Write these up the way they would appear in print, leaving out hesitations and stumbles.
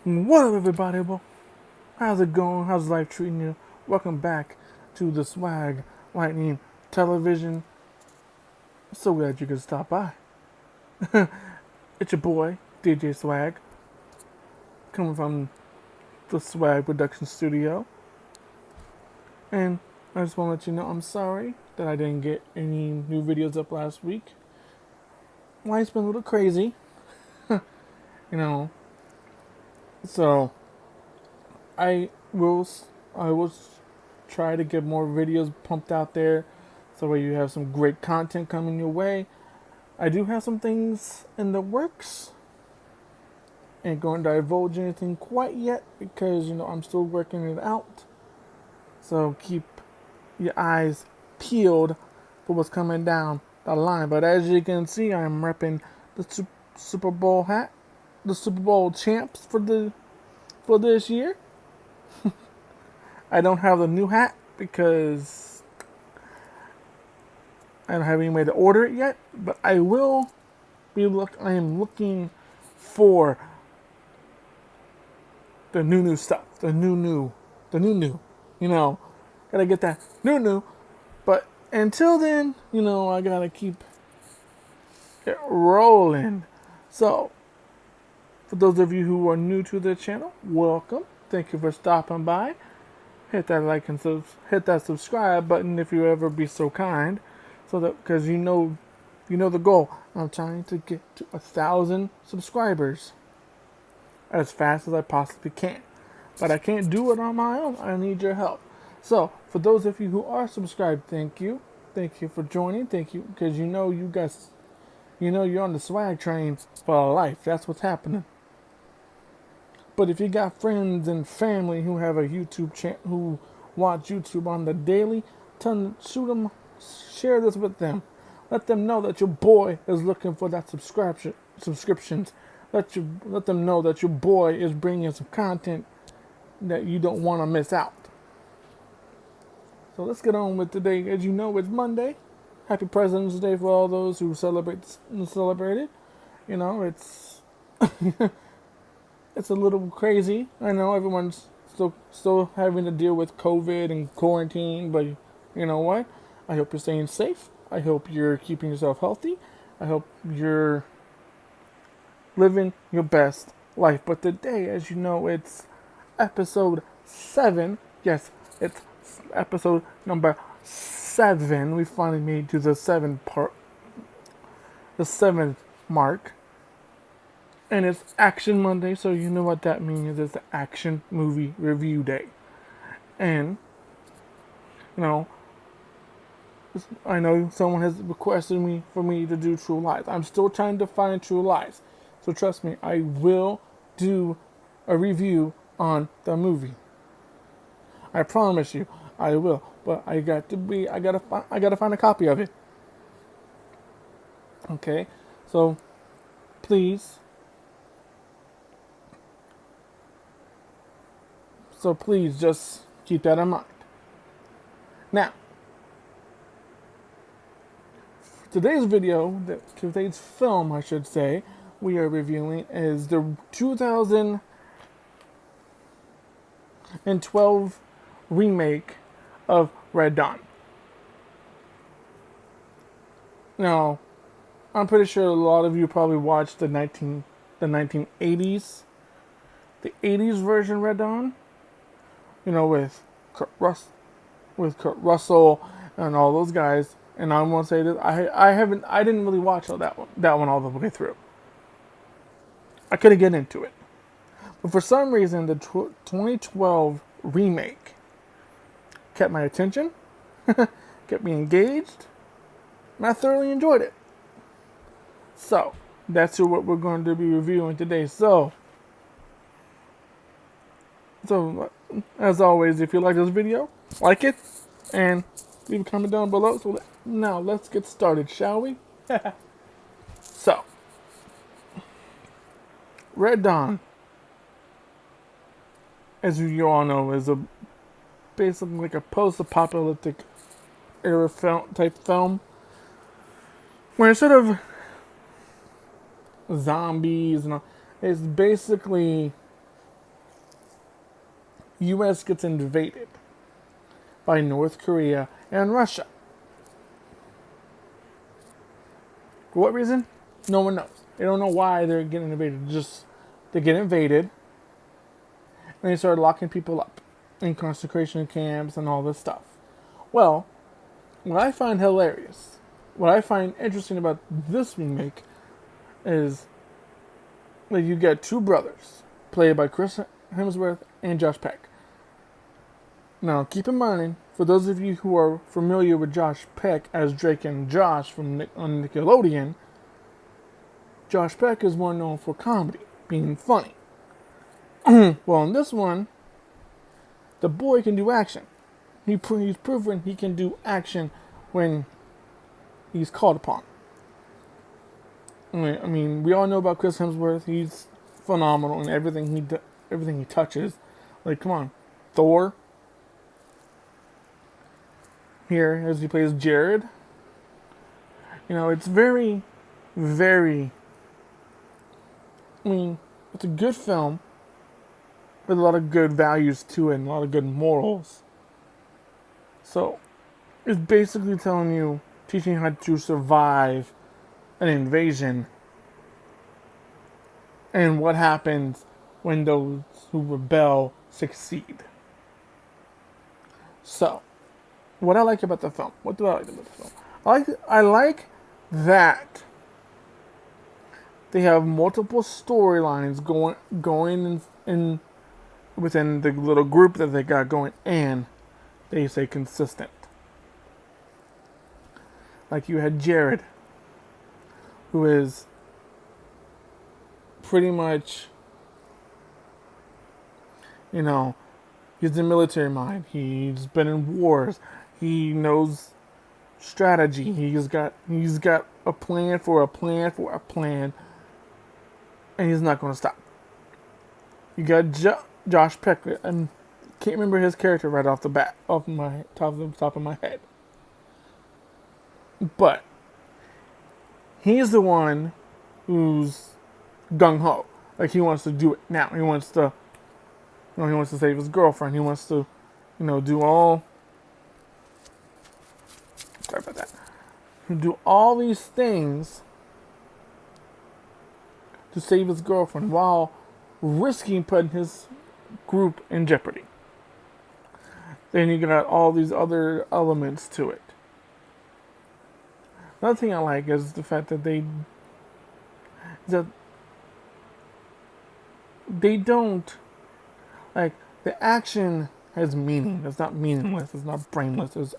What up, everybody? Well, how's it going? How's life treating you? Welcome back to the Swag Lightning Television. So glad you could stop by. It's your boy, DJ Swag, coming from the Swag Production Studio. And I just want to let you know I'm sorry that I didn't get any new videos up last week. Life's been a little crazy, you know. So I will I will try to get more videos pumped out there so that you have some great content coming your way. I do have some things in the works. Ain't going to divulge anything quite yet because I'm still working it out. So keep your eyes peeled for what's coming down the line. But as you can see, I'm repping the Super Bowl hat, the Super Bowl champs for this year. I don't have the new hat because I don't have any way to order it yet, but I will I am looking for the new stuff, the new. Gotta get that new. But until then, I gotta keep it rolling. So, for those of you who are new to the channel, welcome. Thank you for stopping by. Hit that like and hit that subscribe button if you ever be so kind, so that because you know the goal. I'm trying to get to 1,000 subscribers as fast as I possibly can, but I can't do it on my own. I need your help. So for those of you who are subscribed, thank you for joining. Thank you because you guys, you're on the swag train for life. That's what's happening. But if you got friends and family who have a YouTube channel, who watch YouTube on the daily, share this with them. Let them know that your boy is looking for that subscriptions. Let them know that your boy is bringing some content that you don't want to miss out. So let's get on with today. As you know, it's Monday. Happy President's Day for all those who celebrate it. It's it's a little crazy. I know everyone's still having to deal with COVID and quarantine, but you know what? I hope you're staying safe. I hope you're keeping yourself healthy. I hope you're living your best life. But today, as you know, it's episode 7. Yes, it's episode number 7. We finally made to the 7th mark. And it's Action Monday, so you know what that means. It's the action movie review day. And, I know someone has requested for me to do True Lies. I'm still trying to find True Lies. So trust me, I will do a review on the movie. I promise you, I will. But I gotta find a copy of it. Okay? So, please just keep that in mind. Now, today's film, I should say, we are reviewing is the 2012 remake of Red Dawn. Now, I'm pretty sure a lot of you probably watched the 1980s, the 80s version Red Dawn. With Kurt Russell and all those guys. And I'm gonna say that I didn't really watch that one all the way through. I couldn't get into it, but for some reason the 2012 remake kept my attention, kept me engaged, and I thoroughly enjoyed it. So that's what we're going to be reviewing today. So as always, if you like this video, like it, and leave a comment down below. So now let's get started, shall we? So, Red Dawn, as you all know, is basically like a post-apocalyptic era type film, where instead of zombies and all, it's basically U.S. gets invaded by North Korea and Russia. For what reason? No one knows. They don't know why they're getting invaded. Just they get invaded, and they start locking people up in concentration camps and all this stuff. Well, what I find hilarious, what I find interesting about this remake is that you get two brothers, played by Chris Hemsworth and Josh Peck. Now, keep in mind, for those of you who are familiar with Josh Peck as Drake and Josh on Nickelodeon, Josh Peck is more known for comedy, being funny. Well, in this one, the boy can do action. He's proven he can do action when he's called upon. I mean, we all know about Chris Hemsworth. He's phenomenal in everything he touches. Like, come on, Thor. Here, as he plays Jared. You know, it's very, very. I mean, it's a good film with a lot of good values to it and a lot of good morals. So, it's basically telling you, teaching you how to survive an invasion and what happens when those who rebel succeed. So, what I like about the film. What do I like about the film? I like that they have multiple storylines going in within the little group that they got going, and they stay consistent. Like you had Jared, who is pretty much, you know, he's a military mind. He's been in wars. He knows strategy. He's got a plan for a plan for a plan, and he's not going to stop. You got Josh Peck. I can't remember his character right off the bat, off my top of my head. But he's the one who's gung ho. Like he wants to do it now. He wants to, he wants to save his girlfriend. He wants to, do all. Sorry about that. Do all these things to save his girlfriend while risking putting his group in jeopardy. Then you got all these other elements to it. Another thing I like is the fact that they don't, like, the action has meaning. It's not meaningless. It's not brainless.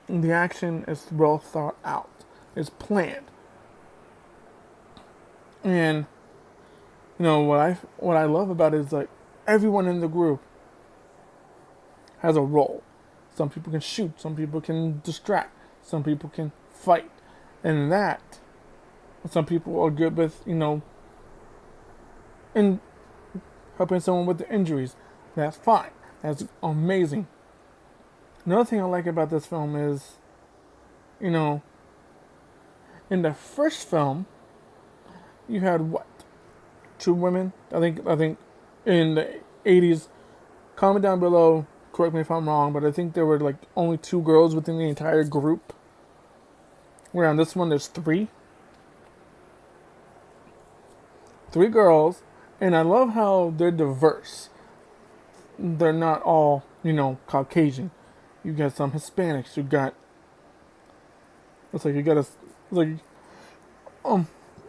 The action is well thought out. It's planned. And what I love about it is, like, everyone in the group has a role. Some people can shoot. Some people can distract. Some people can fight. And that, some people are good with, in helping someone with the injuries. That's fine. That's amazing. Another thing I like about this film is, in the first film, you had what? 2 women? I think in the 80s. Comment down below, correct me if I'm wrong, but I think there were like only 2 girls within the entire group. Where on this one there's 3. 3 girls, and I love how they're diverse. They're not all, Caucasian. You got some Hispanics.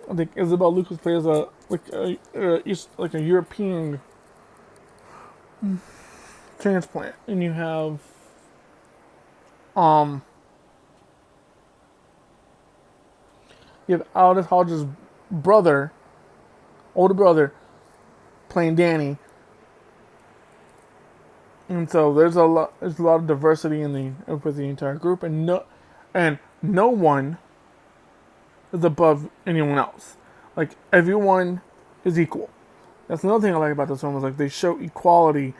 I think Isabel Lucas plays a European transplant, and you have Aldous Hodge's older brother, playing Danny. And so there's a lot of diversity with the entire group, and no one is above anyone else. Like, everyone is equal. That's another thing I like about this film, is like they show equality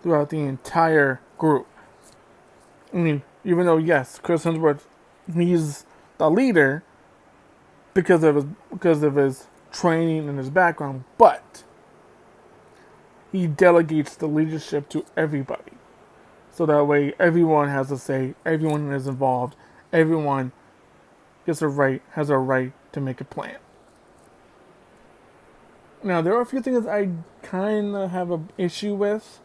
throughout the entire group. I mean, even though, yes, Chris Hemsworth, he's the leader because of his training and his background, but he delegates the leadership to everybody. So that way everyone has a say, everyone is involved, everyone has a right to make a plan. Now there are a few things I kind of have an issue with.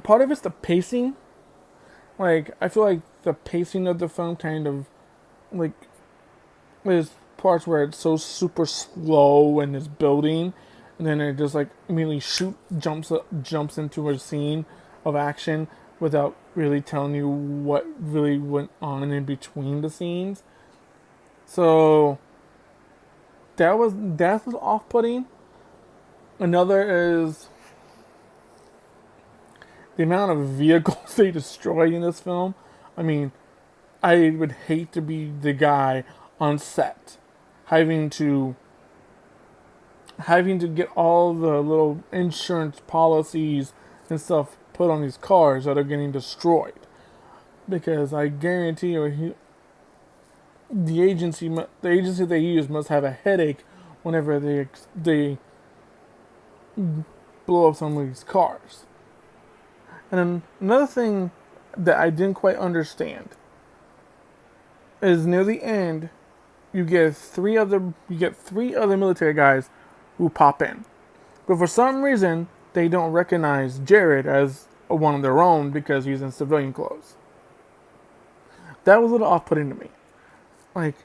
Part of it's the pacing. Like, I feel like the pacing of the film kind of, like, there's parts where it's so super slow and it's building, and then it just, like, immediately jumps into a scene of action without really telling you what really went on in between the scenes. So that's off-putting. Another is the amount of vehicles they destroy in this film. I mean, I would hate to be the guy on set having to get all the little insurance policies and stuff put on these cars that are getting destroyed, because I guarantee you the agency they use must have a headache whenever they blow up some of these cars. And then another thing that I didn't quite understand is near the end, you get three other military guys who pop in, but for some reason they don't recognize Jared as one of their own because he's in civilian clothes. That was a little off-putting to me. Like,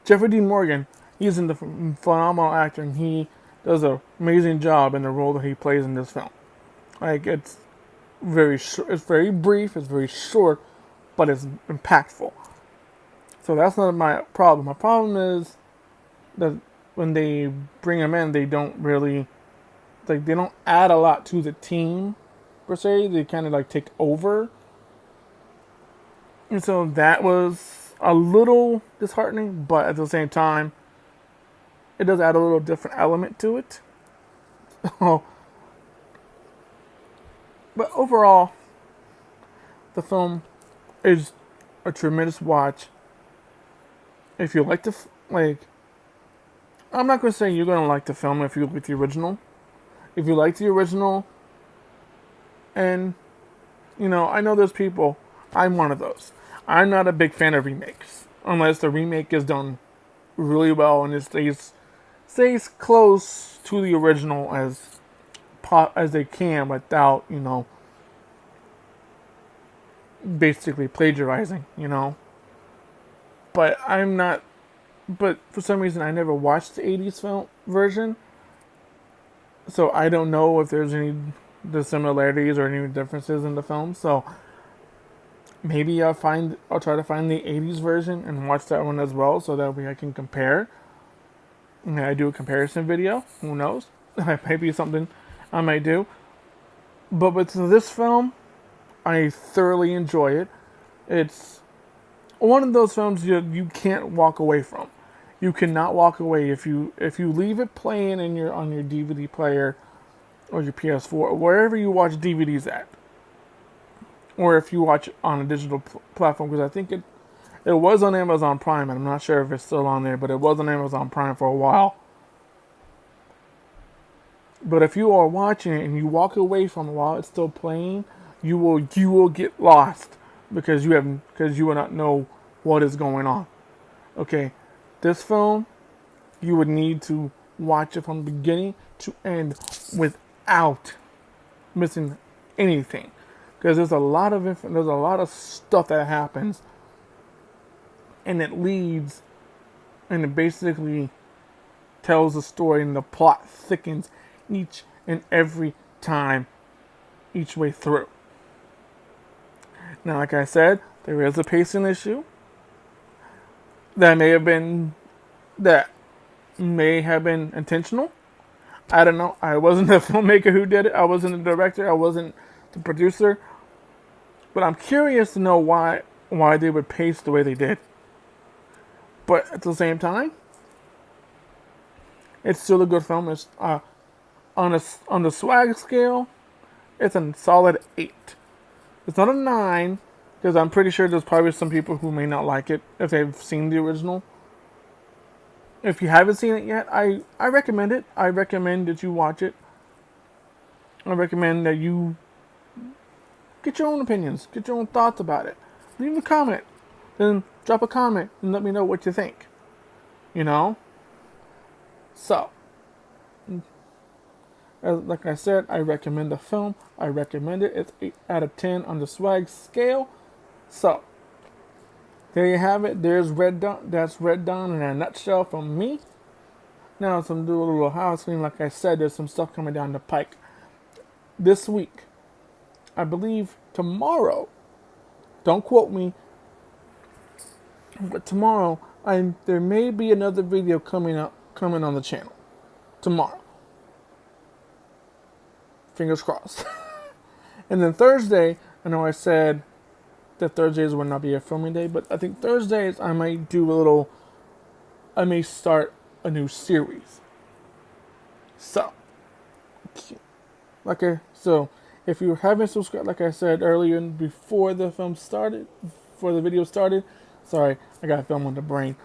Jeffrey Dean Morgan, he's a phenomenal actor, and he does an amazing job in the role that he plays in this film. Like, it's very brief, it's very short, but it's impactful. So that's not my problem. My problem is that when they bring him in, they don't really, like, they don't add a lot to the team, per se. They kind of, like, take over. And so that was a little disheartening, but at the same time, it does add a little different element to it. But overall, the film is a tremendous watch. If you like I'm not going to say you're going to like the film if you like the original. If you like the original, and, I know there's people, I'm one of those. I'm not a big fan of remakes, unless the remake is done really well and it stays close to the original as they can without, basically plagiarizing, But but for some reason I never watched the 80s film version, so I don't know if there's any similarities or any differences in the film. So maybe I'll try to find the 80s version and watch that one as well, so that way I can compare. And I do a comparison video. Who knows? Maybe something I might do. But with this film, I thoroughly enjoy it. It's one of those films you can't walk away from. You cannot walk away if you leave it playing on your DVD player or your PS4, wherever you watch DVDs at, or if you watch it on a digital platform, because I think it was on Amazon Prime, and I'm not sure if it's still on there, but it was on Amazon Prime for a while. But if you are watching it and you walk away from it while it's still playing, you will get lost because you will not know what is going on. Okay, this film, you would need to watch it from beginning to end without missing anything, because there's a lot of stuff that happens, and it leads, and it basically tells the story, and the plot thickens each and every time, each way through. Now, like I said, there is a pacing issue that may have been intentional. I don't know. I wasn't the filmmaker who did it. I wasn't the director. I wasn't the producer. But I'm curious to know why they would pace the way they did. But at the same time, it's still a good film. It's on the swag scale, it's a solid 8. It's not a 9, because I'm pretty sure there's probably some people who may not like it if they've seen the original. If you haven't seen it yet, I recommend it. I recommend that you watch it. I recommend that you get your own opinions, get your own thoughts about it. Leave a comment, then drop a comment and let me know what you think. You know? So, like I said, I recommend the film. I recommend it. It's 8 out of 10 on the swag scale. So, there you have it. There's Red Dawn. That's Red Dawn in a nutshell from me. Now, some do a little house cleaning. Like I said, there's some stuff coming down the pike this week. I believe tomorrow. Don't quote me. But tomorrow, there may be another video coming on the channel. Tomorrow. Fingers crossed. And then Thursday, I know I said that Thursdays would not be a filming day, but I think Thursdays I may start a new series. So if you haven't subscribed, like I said earlier before the video started, sorry, I got a film on the brain.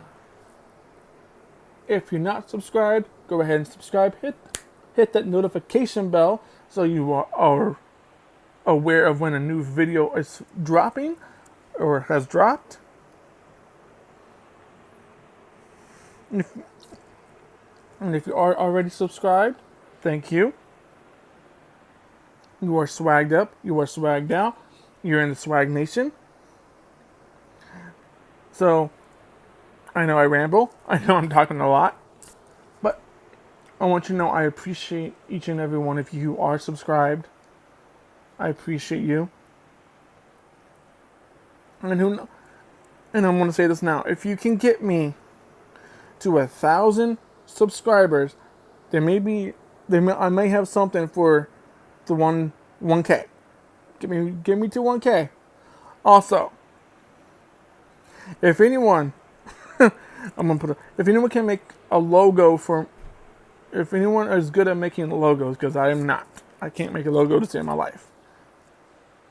If you're not subscribed, go ahead and subscribe. Hit that notification bell so you are aware of when a new video is dropping or has dropped. And if you are already subscribed, thank you. You are swagged up. You are swagged out. You're in the Swag Nation. So, I know I ramble. I know I'm talking a lot. But I want you to know I appreciate each and every one of you who are subscribed. I appreciate you. And I'm going to say this now. If you can get me to 1,000 subscribers, I may have something for the 1K. Get me to 1K. Also, if anyone, if anyone can make a logo if anyone is good at making logos, because I am not. I can't make a logo to save my life.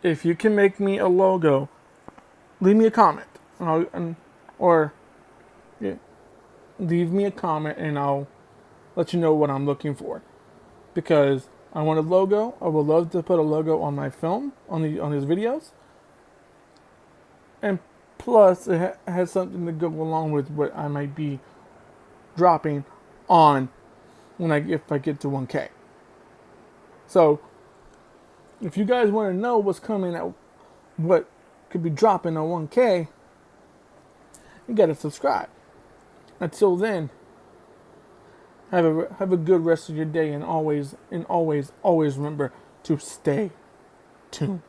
If you can make me a logo, leave me a comment, leave me a comment, and I'll let you know what I'm looking for. Because I want a logo. I would love to put a logo on my film, on these videos, and plus it has something to go along with what I might be dropping on if I get to 1K. So, if you guys want to know what's coming out, what could be dropping on 1K, you gotta subscribe. Until then, have a good rest of your day, and always remember to stay tuned.